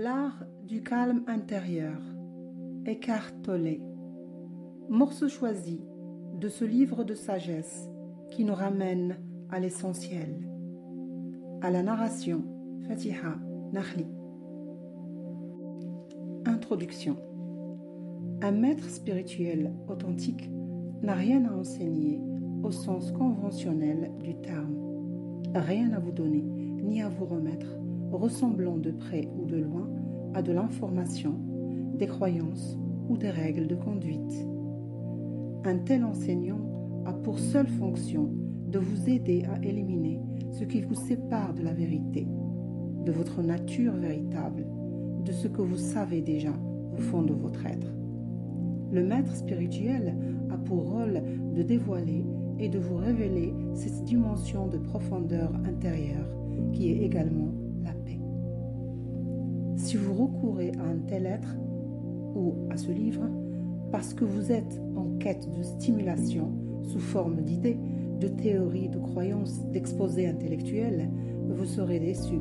L'art du calme intérieur. Eckhart Tolle. Morceau choisi de ce livre de sagesse qui nous ramène à l'essentiel. À la narration, Fatiha Nahli. Introduction. Un maître spirituel authentique n'a rien à enseigner au sens conventionnel du terme. Rien à vous donner, ni à vous remettre, ressemblant de près ou de loin à de l'information, des croyances ou des règles de conduite. Un tel enseignant a pour seule fonction de vous aider à éliminer ce qui vous sépare de la vérité, de votre nature véritable, de ce que vous savez déjà au fond de votre être. Le maître spirituel a pour rôle de dévoiler et de vous révéler cette dimension de profondeur intérieure qui est également la paix. Si vous recourez à un tel être ou à ce livre parce que vous êtes en quête de stimulation sous forme d'idées, de théories, de croyances, d'exposés intellectuels, vous serez déçu.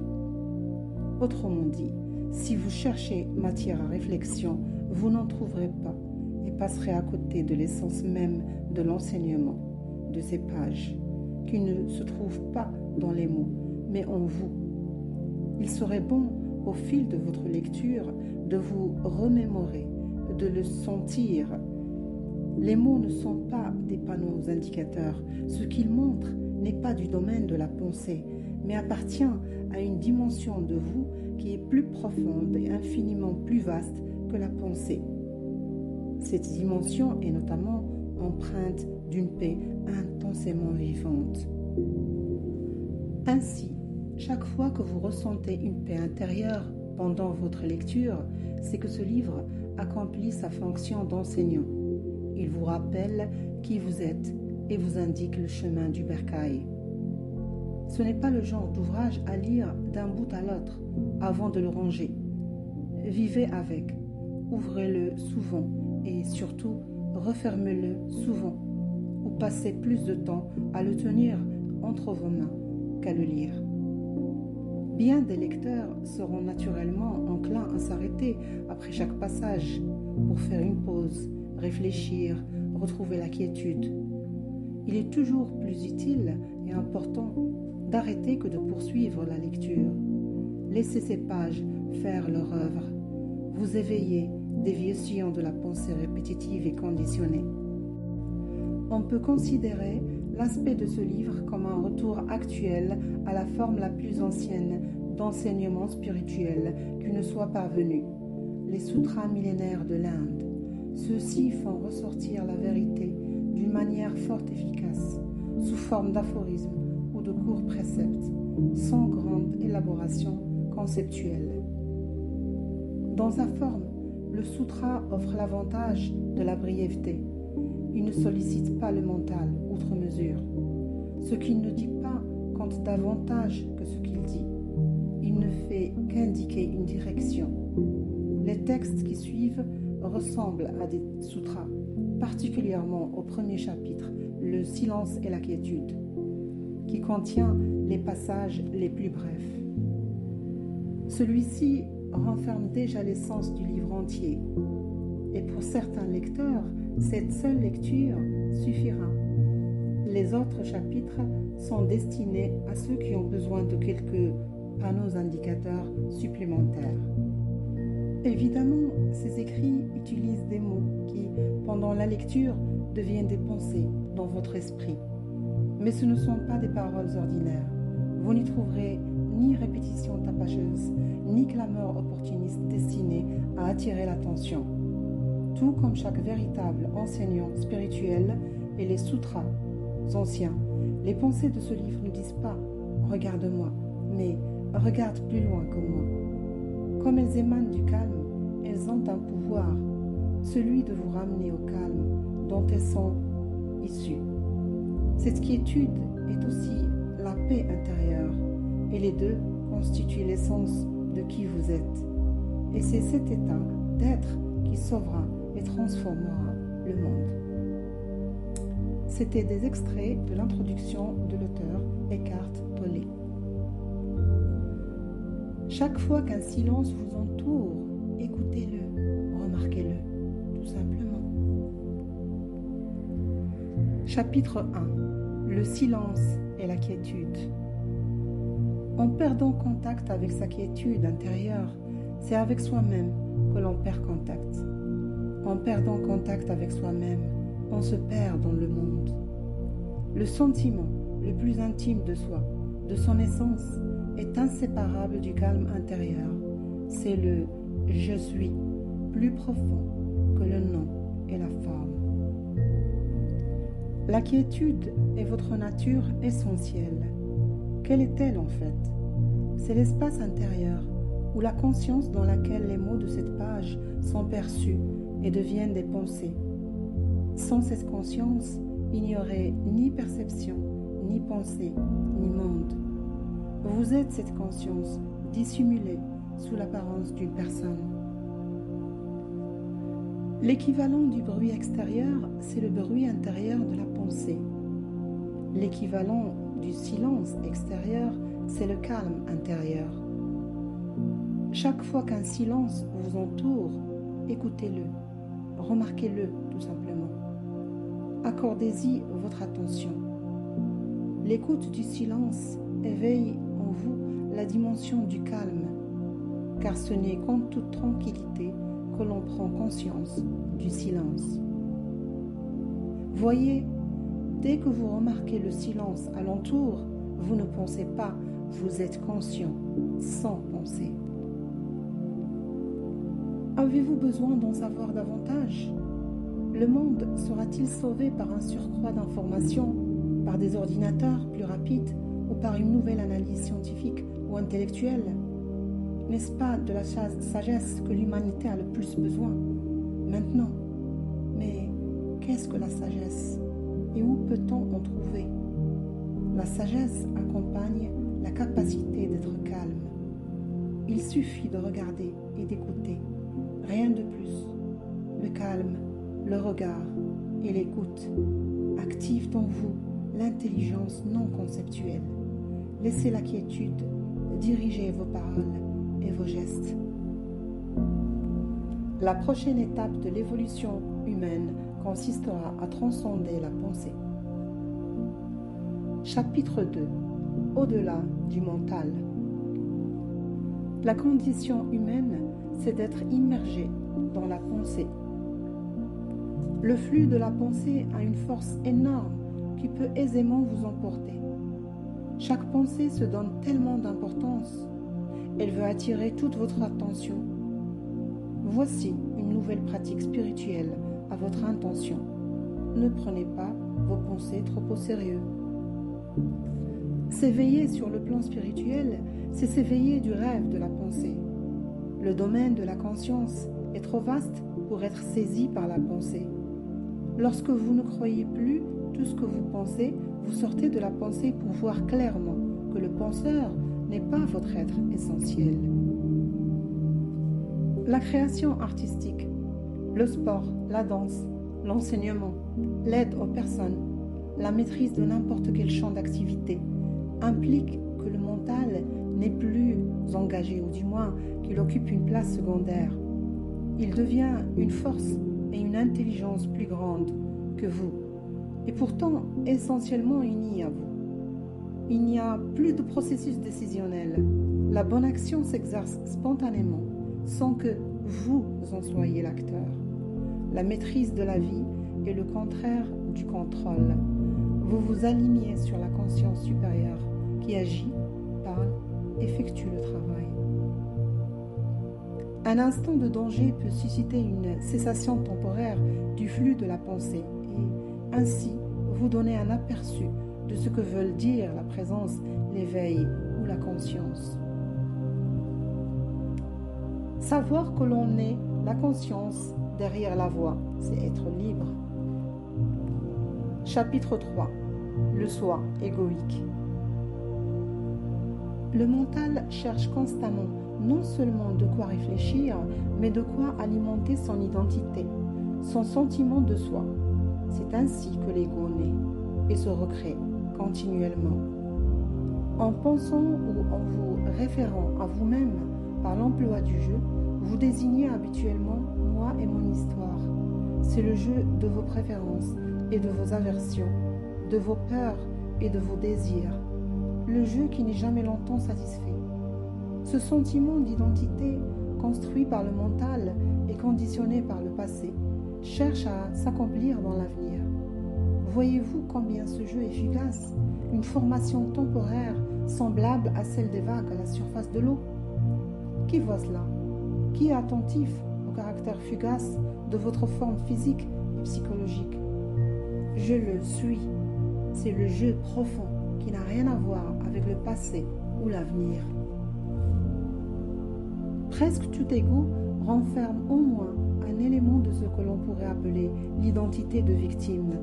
Autrement dit, si vous cherchez matière à réflexion, vous n'en trouverez pas et passerez à côté de l'essence même de l'enseignement de ces pages, qui ne se trouvent pas dans les mots, mais en vous. Il serait bon, au fil de votre lecture, de vous remémorer, de le sentir. Les mots ne sont pas des panneaux indicateurs. Ce qu'ils montrent n'est pas du domaine de la pensée, mais appartient à une dimension de vous qui est plus profonde et infiniment plus vaste que la pensée. Cette dimension est notamment empreinte d'une paix intensément vivante. Ainsi, chaque fois que vous ressentez une paix intérieure pendant votre lecture, c'est que ce livre accomplit sa fonction d'enseignant. Il vous rappelle qui vous êtes et vous indique le chemin du bercail. Ce n'est pas le genre d'ouvrage à lire d'un bout à l'autre avant de le ranger. Vivez avec, ouvrez-le souvent et surtout refermez-le souvent ou passez plus de temps à le tenir entre vos mains qu'à le lire. Bien des lecteurs seront naturellement enclins à s'arrêter après chaque passage pour faire une pause, réfléchir, retrouver la quiétude. Il est toujours plus utile et important d'arrêter que de poursuivre la lecture. Laissez ces pages faire leur œuvre. Vous éveillez des vieux sillons de la pensée répétitive et conditionnée. On peut considérer l'aspect de ce livre comme un retour actuel à la forme la plus ancienne d'enseignement spirituel qui ne soit parvenu, les sutras millénaires de l'Inde. Ceux-ci font ressortir la vérité d'une manière fort efficace, sous forme d'aphorismes ou de courts préceptes, sans grande élaboration conceptuelle. Dans sa forme, le sutra offre l'avantage de la brièveté. Il ne sollicite pas le mental outre mesure. Ce qu'il ne dit pas compte davantage que ce qu'il dit. Il ne fait qu'indiquer une direction. Les textes qui suivent ressemblent à des sutras, particulièrement au premier chapitre, le silence et la quiétude, qui contient les passages les plus brefs. Celui-ci renferme déjà l'essence du livre entier, et pour certains lecteurs, cette seule lecture suffira. Les autres chapitres sont destinés à ceux qui ont besoin de quelques panneaux indicateurs supplémentaires. Évidemment, ces écrits utilisent des mots qui, pendant la lecture, deviennent des pensées dans votre esprit. Mais ce ne sont pas des paroles ordinaires. Vous n'y trouverez ni répétition tapageuse, ni clameur opportuniste destinée à attirer l'attention. Tout comme chaque véritable enseignant spirituel et les sutras anciens, les pensées de ce livre ne disent pas « regarde-moi », mais « regarde plus loin que moi ». Comme elles émanent du calme, elles ont un pouvoir, celui de vous ramener au calme dont elles sont issues. Cette quiétude est aussi la paix intérieure, et les deux constituent l'essence de qui vous êtes. Et c'est cet état d'être qui sauvera et transformera le monde. C'était des extraits de l'introduction de l'auteur Eckhart Tolle. Chaque fois qu'un silence vous entoure, écoutez-le, remarquez-le, tout simplement. Chapitre 1. Le silence et la quiétude. En perdant contact avec sa quiétude intérieure, c'est avec soi-même que l'on perd contact. En perdant contact avec soi-même, on se perd dans le monde. Le sentiment le plus intime de soi, de son essence, est inséparable du calme intérieur. C'est le « je suis » plus profond que le nom et la forme. La quiétude est votre nature essentielle. Quelle est-elle en fait? C'est l'espace intérieur ou la conscience dans laquelle les mots de cette page sont perçus et deviennent des pensées. Sans cette conscience, il n'y aurait ni perception, ni pensée, ni monde. Vous êtes cette conscience dissimulée sous l'apparence d'une personne. L'équivalent du bruit extérieur, c'est le bruit intérieur de la pensée. L'équivalent du silence extérieur, c'est le calme intérieur. Chaque fois qu'un silence vous entoure, écoutez-le, remarquez-le tout simplement. Accordez-y votre attention. L'écoute du silence éveille en vous la dimension du calme, car ce n'est qu'en toute tranquillité que l'on prend conscience du silence. Voyez, dès que vous remarquez le silence alentour, vous ne pensez pas, vous êtes conscient, sans penser. Avez-vous besoin d'en savoir davantage? Le monde sera-t-il sauvé par un surcroît d'informations, par des ordinateurs plus rapides ou par une nouvelle analyse scientifique ou intellectuelle? N'est-ce pas de la sagesse que l'humanité a le plus besoin maintenant? Mais qu'est-ce que la sagesse et où peut-on en trouver? La sagesse accompagne la capacité d'être calme. Il suffit de regarder et d'écouter, rien de plus. Le calme, le regard et l'écoute activent en vous l'intelligence non conceptuelle. Laissez la quiétude diriger vos paroles et vos gestes. La prochaine étape de l'évolution humaine consistera à transcender la pensée. Chapitre 2. Au-delà du mental. La condition humaine, c'est d'être immergé dans la pensée. Le flux de la pensée a une force énorme qui peut aisément vous emporter. Chaque pensée se donne tellement d'importance. Elle veut attirer toute votre attention. Voici une nouvelle pratique spirituelle à votre intention. Ne prenez pas vos pensées trop au sérieux. S'éveiller sur le plan spirituel, c'est s'éveiller du rêve de la pensée. Le domaine de la conscience est trop vaste pour être saisi par la pensée. Lorsque vous ne croyez plus tout ce que vous pensez, vous sortez de la pensée pour voir clairement que le penseur n'est pas votre être essentiel. La création artistique, le sport, la danse, l'enseignement, l'aide aux personnes, la maîtrise de n'importe quel champ d'activité implique que le mental n'est plus engagé, ou du moins qu'il occupe une place secondaire. Il devient une force et une intelligence plus grande que vous, et pourtant essentiellement uni à vous. Il n'y a plus de processus décisionnel. La bonne action s'exerce spontanément, sans que vous en soyez l'acteur. La maîtrise de la vie est le contraire du contrôle. Vous vous alignez sur la conscience supérieure qui agit, parle, effectue le travail. Un instant de danger peut susciter une cessation temporaire du flux de la pensée et ainsi vous donner un aperçu de ce que veulent dire la présence, l'éveil ou la conscience. Savoir que l'on est la conscience derrière la voix, c'est être libre. Chapitre 3. Le soi égoïque. Le mental cherche constamment non seulement de quoi réfléchir, mais de quoi alimenter son identité, son sentiment de soi. C'est ainsi que l'ego naît et se recrée continuellement. En pensant ou en vous référant à vous-même par l'emploi du jeu, vous désignez habituellement « moi et mon histoire ». C'est le jeu de vos préférences et de vos aversions, de vos peurs et de vos désirs. Le jeu qui n'est jamais longtemps satisfait. Ce sentiment d'identité, construit par le mental et conditionné par le passé, cherche à s'accomplir dans l'avenir. Voyez-vous combien ce jeu est fugace, une formation temporaire semblable à celle des vagues à la surface de l'eau? Qui voit cela? Qui est attentif au caractère fugace de votre forme physique et psychologique? Je le suis. C'est le jeu profond qui n'a rien à voir avec le passé ou l'avenir. Presque tout ego renferme au moins un élément de ce que l'on pourrait appeler l'identité de victime.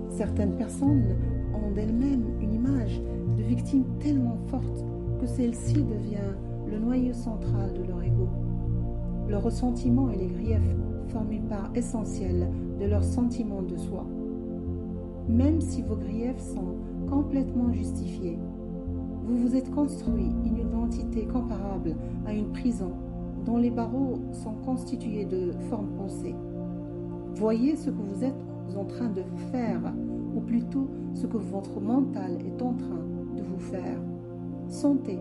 Certaines personnes ont d'elles-mêmes une image de victime tellement forte que celle-ci devient le noyau central de leur ego. Le ressentiment et les griefs forment une part essentielle de leur sentiment de soi. Même si vos griefs sont complètement justifiés, vous vous êtes construit une identité comparable à une prison dont les barreaux sont constitués de formes pensées. Voyez ce que vous êtes en train de vous faire, ou plutôt ce que votre mental est en train de vous faire. Sentez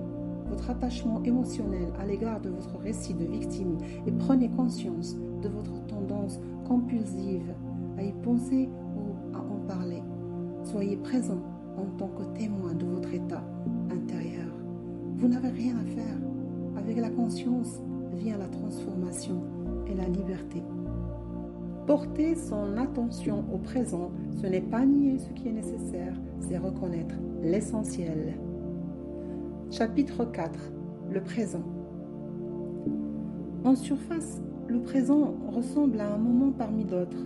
votre attachement émotionnel à l'égard de votre récit de victime et prenez conscience de votre tendance compulsive à y penser ou à en parler. Soyez présent en tant que témoin de votre état intérieur. Vous n'avez rien à faire. Avec la conscience vient la transformation et la liberté. Porter son attention au présent, ce n'est pas nier ce qui est nécessaire, c'est reconnaître l'essentiel. Chapitre 4. Le présent. En surface, le présent ressemble à un moment parmi d'autres.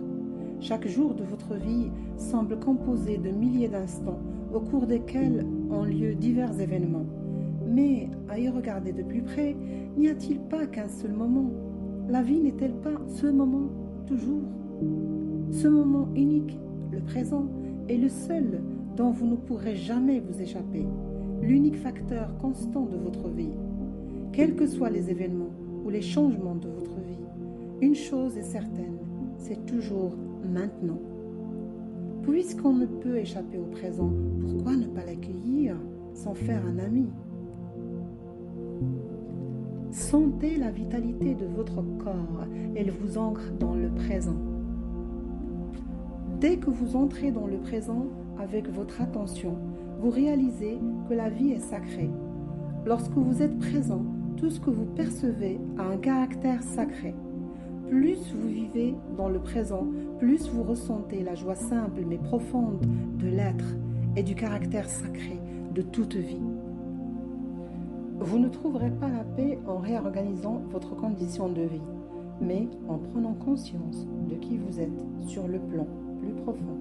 Chaque jour de votre vie semble composé de milliers d'instants au cours desquels ont lieu divers événements. Mais, à y regarder de plus près, n'y a-t-il pas qu'un seul moment? La vie n'est-elle pas ce moment toujours? Ce moment unique, le présent, est le seul dont vous ne pourrez jamais vous échapper, l'unique facteur constant de votre vie. Quels que soient les événements ou les changements de votre vie, une chose est certaine, c'est toujours maintenant. Puisqu'on ne peut échapper au présent, pourquoi ne pas l'accueillir, s'en faire un ami? Sentez la vitalité de votre corps, elle vous ancre dans le présent. Dès que vous entrez dans le présent avec votre attention, vous réalisez que la vie est sacrée. Lorsque vous êtes présent, tout ce que vous percevez a un caractère sacré. Plus vous vivez dans le présent, plus vous ressentez la joie simple mais profonde de l'être et du caractère sacré de toute vie. Vous ne trouverez pas la paix en réorganisant votre condition de vie, mais en prenant conscience de qui vous êtes sur le plan plus profond.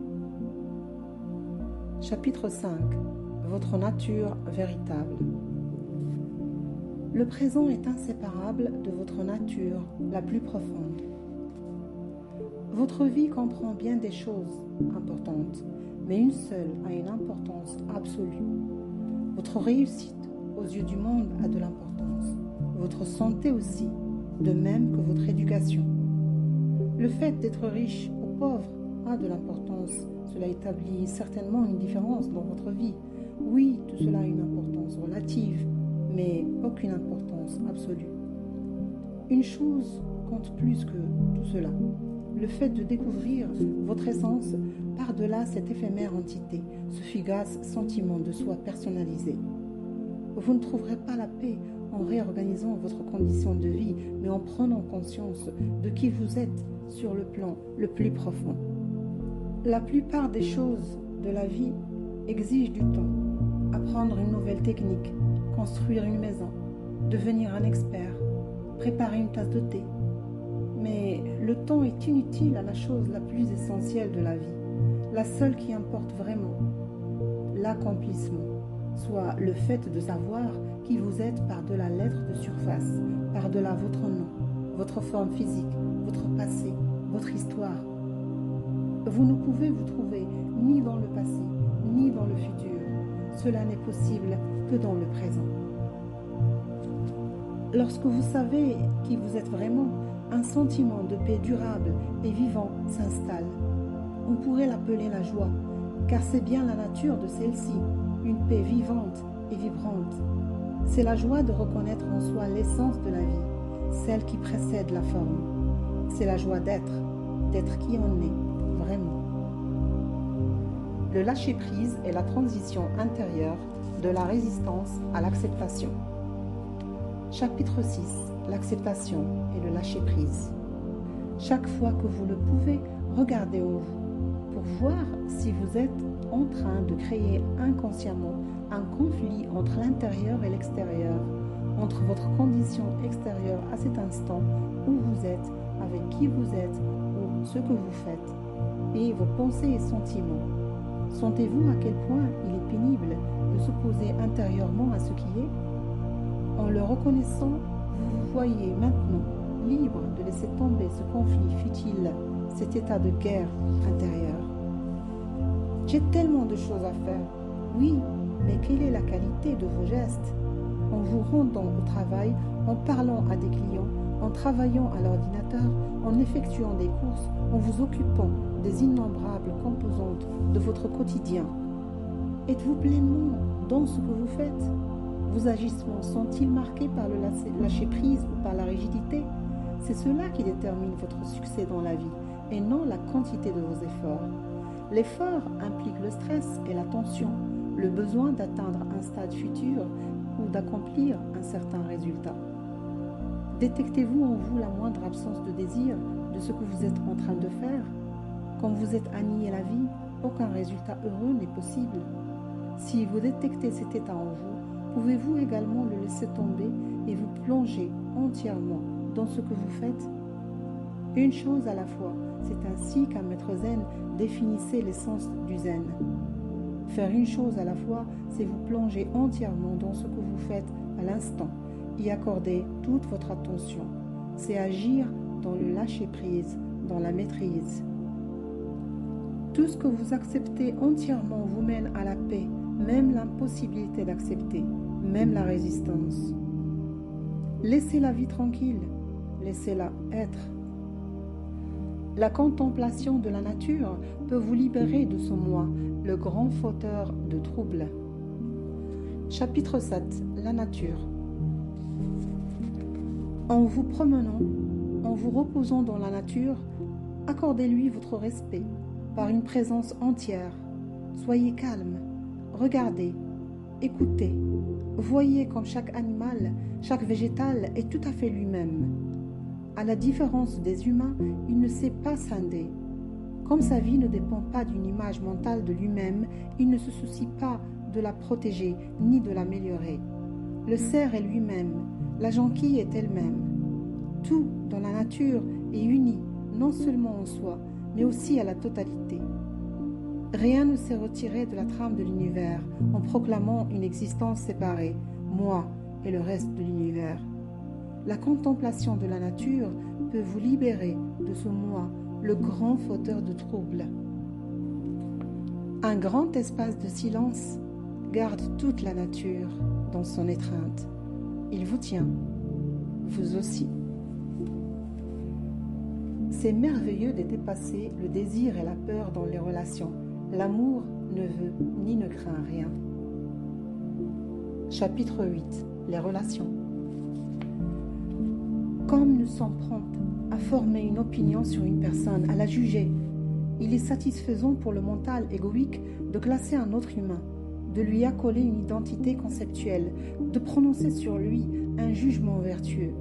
Chapitre 5. Votre nature véritable. Le présent est inséparable de votre nature la plus profonde. Votre vie comprend bien des choses importantes, mais une seule a une importance absolue. Votre réussite aux yeux du monde a de l'importance. Votre santé aussi, de même que votre éducation. Le fait d'être riche ou pauvre a de l'importance. Cela établit certainement une différence dans votre vie. Oui, tout cela a une importance relative, mais aucune importance absolue. Une chose compte plus que tout cela. Le fait de découvrir votre essence par-delà cette éphémère entité, ce fugace sentiment de soi personnalisé. Vous ne trouverez pas la paix en réorganisant votre condition de vie, mais en prenant conscience de qui vous êtes sur le plan le plus profond. La plupart des choses de la vie exigent du temps. Apprendre une nouvelle technique, construire une maison, devenir un expert, préparer une tasse de thé. Mais le temps est inutile à la chose la plus essentielle de la vie, la seule qui importe vraiment, l'accomplissement, soit le fait de savoir qui vous êtes par-delà l'être de surface, par-delà votre nom, votre forme physique, votre passé, votre histoire. Vous ne pouvez vous trouver ni dans le passé, ni dans le futur. Cela n'est possible que dans le présent. Lorsque vous savez qui vous êtes vraiment, un sentiment de paix durable et vivant s'installe. On pourrait l'appeler la joie, car c'est bien la nature de celle-ci, une paix vivante et vibrante. C'est la joie de reconnaître en soi l'essence de la vie, celle qui précède la forme. C'est la joie d'être qui on est vraiment. Le lâcher-prise est la transition intérieure de la résistance à l'acceptation. Chapitre 6. L'acceptation et le lâcher-prise. Chaque fois que vous le pouvez, regardez en vous pour voir si vous êtes en train de créer inconsciemment un conflit entre l'intérieur et l'extérieur, entre votre condition extérieure à cet instant où vous êtes, avec qui vous êtes ou ce que vous faites, et vos pensées et sentiments. Sentez-vous à quel point il est pénible de s'opposer intérieurement à ce qui est? En le reconnaissant, vous vous voyez maintenant libre de laisser tomber ce conflit futile, cet état de guerre intérieure. J'ai tellement de choses à faire. Oui, mais quelle est la qualité de vos gestes? En vous rendant au travail, en parlant à des clients, en travaillant à l'ordinateur, en effectuant des courses, en vous occupant des innombrables composantes de votre quotidien. Êtes-vous pleinement dans ce que vous faites? Vos agissements sont-ils marqués par le lâcher-prise ou par la rigidité? C'est cela qui détermine votre succès dans la vie et non la quantité de vos efforts. L'effort implique le stress et la tension, le besoin d'atteindre un stade futur ou d'accomplir un certain résultat. Détectez-vous en vous la moindre absence de désir de ce que vous êtes en train de faire? Quand vous êtes à nier la vie, aucun résultat heureux n'est possible. Si vous détectez cet état en vous, pouvez-vous également le laisser tomber et vous plonger entièrement dans ce que vous faites? Une chose à la fois, c'est ainsi qu'un maître zen définissait l'essence du zen. Faire une chose à la fois, c'est vous plonger entièrement dans ce que vous faites à l'instant, y accorder toute votre attention. C'est agir dans le lâcher-prise, dans la maîtrise. Tout ce que vous acceptez entièrement vous mène à la paix, même l'impossibilité d'accepter, même la résistance. Laissez la vie tranquille, laissez-la être. La contemplation de la nature peut vous libérer de ce moi, le grand fauteur de troubles. Chapitre 7. La nature. En vous promenant, en vous reposant dans la nature, accordez-lui votre respect par une présence entière. Soyez calme, regardez, écoutez, voyez comme chaque animal, chaque végétal est tout à fait lui-même. À la différence des humains, il ne sait pas scinder. Comme sa vie ne dépend pas d'une image mentale de lui-même, il ne se soucie pas de la protéger ni de l'améliorer. Le cerf est lui-même, la jonquille est elle-même. Tout dans la nature est uni, non seulement en soi, mais aussi à la totalité. Rien ne s'est retiré de la trame de l'univers en proclamant une existence séparée, moi et le reste de l'univers. La contemplation de la nature peut vous libérer de ce moi, le grand fauteur de troubles. Un grand espace de silence garde toute la nature dans son étreinte. Il vous tient, vous aussi. C'est merveilleux de dépasser le désir et la peur dans les relations. L'amour ne veut ni ne craint rien. Chapitre 8. Les relations. Comme nous sommes prompts à former une opinion sur une personne, à la juger, il est satisfaisant pour le mental égoïque de classer un autre humain, de lui accoler une identité conceptuelle, de prononcer sur lui un jugement vertueux.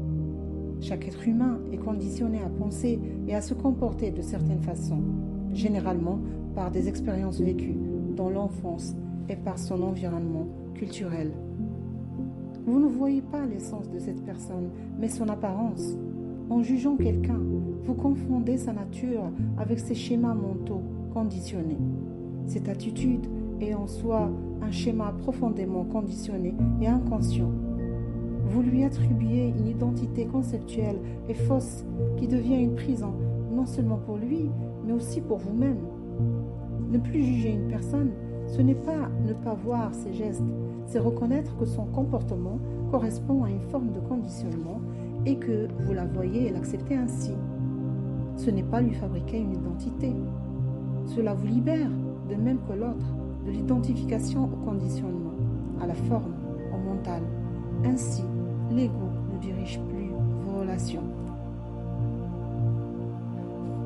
Chaque être humain est conditionné à penser et à se comporter de certaines façons, généralement par des expériences vécues dans l'enfance et par son environnement culturel. Vous ne voyez pas l'essence de cette personne, mais son apparence. En jugeant quelqu'un, vous confondez sa nature avec ses schémas mentaux conditionnés. Cette attitude est en soi un schéma profondément conditionné et inconscient. Vous lui attribuez une identité conceptuelle et fausse qui devient une prison, non seulement pour lui, mais aussi pour vous-même. Ne plus juger une personne, ce n'est pas ne pas voir ses gestes, c'est reconnaître que son comportement correspond à une forme de conditionnement et que vous la voyez et l'acceptez ainsi. Ce n'est pas lui fabriquer une identité. Cela vous libère, de même que l'autre, de l'identification au conditionnement, à la forme, au mental. Ainsi, l'ego ne dirige plus vos relations.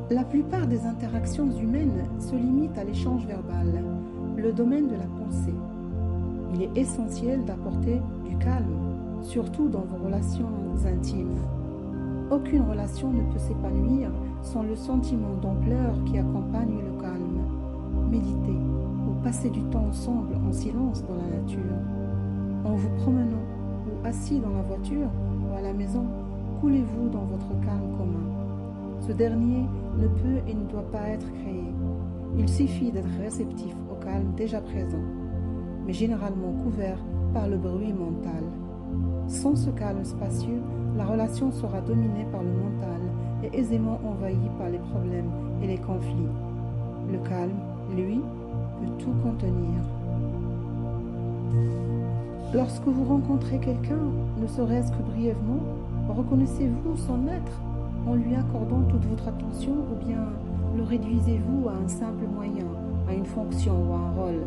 La plupart des interactions humaines se limitent à l'échange verbal, le domaine de la pensée. Il est essentiel d'apporter du calme, surtout dans vos relations intimes. Aucune relation ne peut s'épanouir sans le sentiment d'ampleur qui accompagne le calme. Méditez ou passez du temps ensemble en silence dans la nature. En vous promenant ou assis dans la voiture ou à la maison, coulez-vous dans votre calme commun. Ce dernier ne peut et ne doit pas être créé. Il suffit d'être réceptif au calme déjà présent, mais généralement couvert par le bruit mental. Sans ce calme spacieux, la relation sera dominée par le mental et aisément envahie par les problèmes et les conflits. Le calme, lui, peut tout contenir. Lorsque vous rencontrez quelqu'un, ne serait-ce que brièvement, reconnaissez-vous son être en lui accordant toute votre attention ou bien le réduisez-vous à un simple moyen, à une fonction ou à un rôle?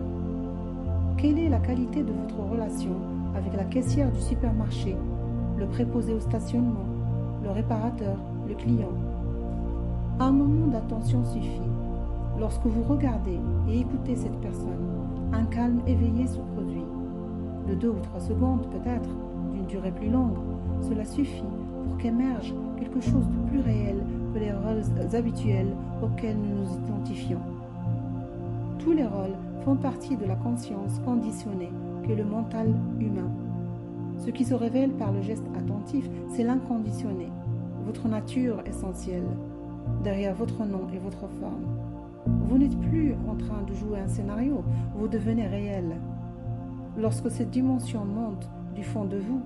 Quelle est la qualité de votre relation avec la caissière du supermarché, le préposé au stationnement, le réparateur, le client? Un moment d'attention suffit. Lorsque vous regardez et écoutez cette personne, un calme éveillé se produit. De 2 ou 3 secondes peut-être, d'une durée plus longue, cela suffit pour qu'émerge quelque chose de plus réel que les rôles habituels auxquels nous nous identifions. Tous les rôles font partie de la conscience conditionnée qu'est le mental humain. Ce qui se révèle par le geste attentif, c'est l'inconditionné, votre nature essentielle, derrière votre nom et votre forme. Vous n'êtes plus en train de jouer un scénario, vous devenez réel. Lorsque cette dimension monte du fond de vous,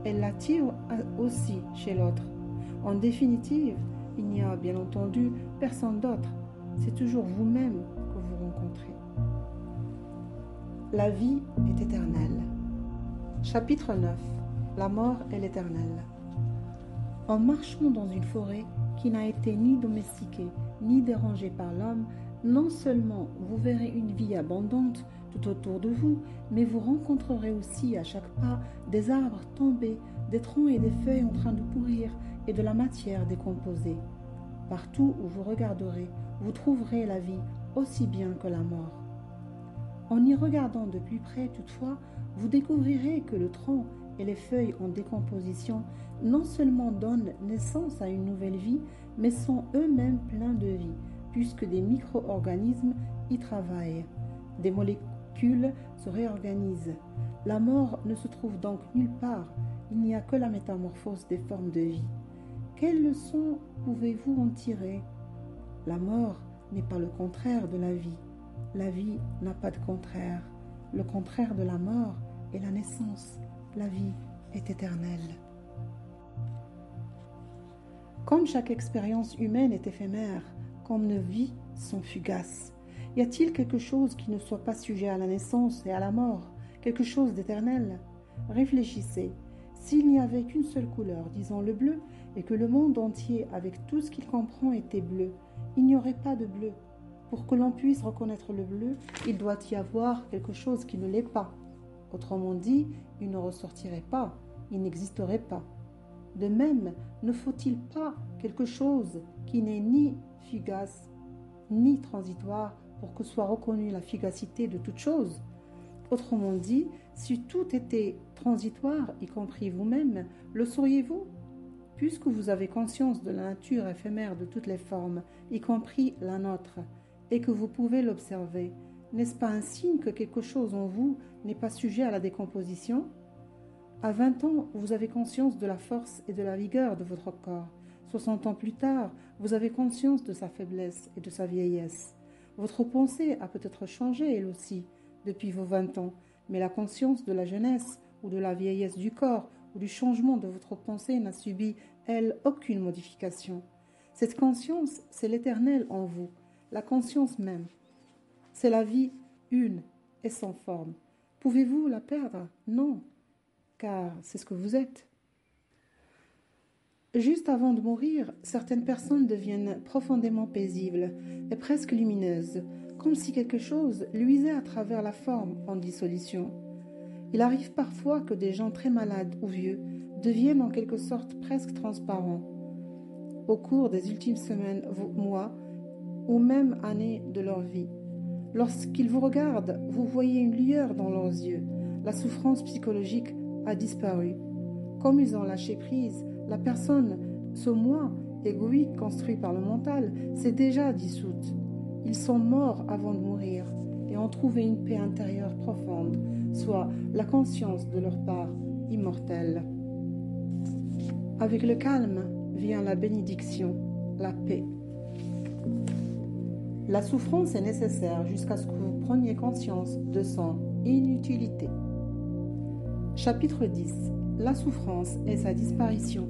elle l'attire aussi chez l'autre. En définitive, il n'y a bien entendu personne d'autre. C'est toujours vous-même que vous rencontrez. La vie est éternelle. Chapitre 9. La mort est l'éternelle. En marchant dans une forêt qui n'a été ni domestiquée ni dérangée par l'homme, non seulement vous verrez une vie abondante tout autour de vous, mais vous rencontrerez aussi à chaque pas des arbres tombés, des troncs et des feuilles en train de pourrir et de la matière décomposée. Partout où vous regarderez, vous trouverez la vie aussi bien que la mort. En y regardant de plus près toutefois, vous découvrirez que le tronc et les feuilles en décomposition non seulement donnent naissance à une nouvelle vie, mais sont eux-mêmes pleins de vie, puisque des micro-organismes y travaillent. Des molécules se réorganisent. La mort ne se trouve donc nulle part, il n'y a que la métamorphose des formes de vie. Quelles leçons pouvez-vous en tirer? La mort n'est pas le contraire de la vie. La vie n'a pas de contraire. Le contraire de la mort est la naissance. La vie est éternelle. Comme chaque expérience humaine est éphémère, comme nos vies sont fugaces, y a-t-il quelque chose qui ne soit pas sujet à la naissance et à la mort, quelque chose d'éternel? Réfléchissez. S'il n'y avait qu'une seule couleur, disons le bleu, et que le monde entier, avec tout ce qu'il comprend, était bleu, il n'y aurait pas de bleu. Pour que l'on puisse reconnaître le bleu, il doit y avoir quelque chose qui ne l'est pas. Autrement dit, il ne ressortirait pas, il n'existerait pas. De même, ne faut-il pas quelque chose qui n'est ni fugace, ni transitoire, pour que soit reconnue la fugacité de toute chose? Autrement dit, si tout était transitoire, y compris vous-même, le sauriez-vous? Puisque vous avez conscience de la nature éphémère de toutes les formes, y compris la nôtre, et que vous pouvez l'observer, n'est-ce pas un signe que quelque chose en vous n'est pas sujet à la décomposition? À 20 ans, vous avez conscience de la force et de la vigueur de votre corps. 60 ans plus tard, vous avez conscience de sa faiblesse et de sa vieillesse. Votre pensée a peut-être changé, elle aussi, depuis vos 20 ans, mais la conscience de la jeunesse ou de la vieillesse du corps ou du changement de votre pensée n'a subi, elle, aucune modification. Cette conscience, c'est l'éternel en vous, la conscience même. C'est la vie une et sans forme. Pouvez-vous la perdre? Non, car c'est ce que vous êtes. Juste avant de mourir, certaines personnes deviennent profondément paisibles et presque lumineuses, comme si quelque chose luisait à travers la forme en dissolution. Il arrive parfois que des gens très malades ou vieux deviennent en quelque sorte presque transparents. Au cours des ultimes semaines, mois ou même années de leur vie. Lorsqu'ils vous regardent, vous voyez une lueur dans leurs yeux. La souffrance psychologique a disparu. Comme ils ont lâché prise, la personne, ce moi égoïque construit par le mental, s'est déjà dissoute. Ils sont morts avant de mourir et ont trouvé une paix intérieure profonde, soit la conscience de leur part immortelle. Avec le calme vient la bénédiction, la paix. La souffrance est nécessaire jusqu'à ce que vous preniez conscience de son inutilité. Chapitre 10. La souffrance et sa disparition.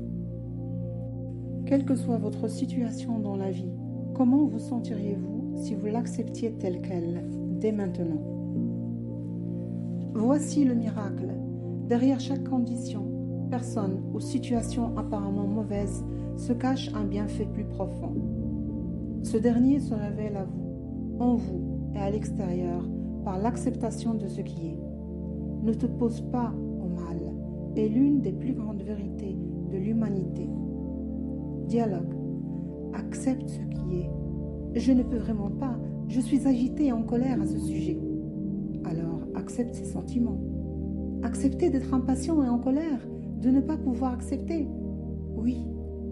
Quelle que soit votre situation dans la vie, comment vous sentiriez-vous si vous l'acceptiez telle qu'elle, dès maintenant? Voici le miracle. Derrière chaque condition, personne ou situation apparemment mauvaise se cache un bienfait plus profond. Ce dernier se révèle à vous, en vous et à l'extérieur, par l'acceptation de ce qui est. Ne te pose pas au mal est l'une des plus grandes vérités de l'humanité. Dialogue. Accepte ce qui est. Je ne peux vraiment pas. Je suis agitée et en colère à ce sujet. Alors, accepte ces sentiments. Accepter d'être impatient et en colère, de ne pas pouvoir accepter. Oui,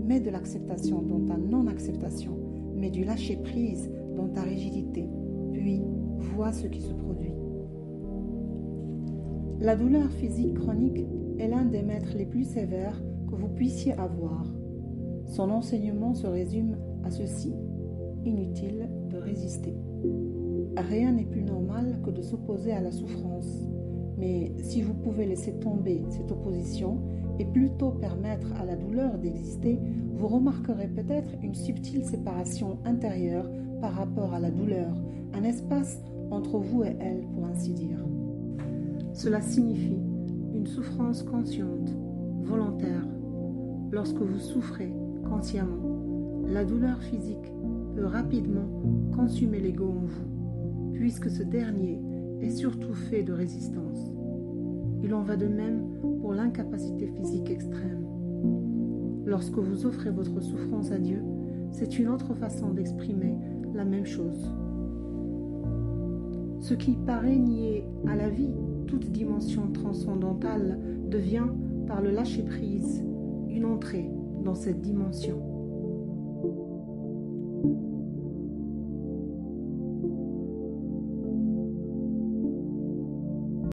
mets de l'acceptation dans ta non-acceptation, mais du lâcher-prise dans ta rigidité. Puis, vois ce qui se produit. La douleur physique chronique est l'un des maîtres les plus sévères que vous puissiez avoir. Son enseignement se résume à ceci. Inutile de résister. Rien n'est plus normal que de s'opposer à la souffrance. Mais si vous pouvez laisser tomber cette opposition et plutôt permettre à la douleur d'exister, vous remarquerez peut-être une subtile séparation intérieure par rapport à la douleur, un espace entre vous et elle, pour ainsi dire. Cela signifie une souffrance consciente, volontaire. Lorsque vous souffrez consciemment, la douleur physique peut rapidement consumer l'ego en vous, puisque ce dernier est surtout fait de résistance. Il en va de même pour l'incapacité physique extrême. Lorsque vous offrez votre souffrance à Dieu, c'est une autre façon d'exprimer la même chose. Ce qui paraît nier à la vie toute dimension transcendantale devient, par le lâcher-prise, une entrée dans cette dimension.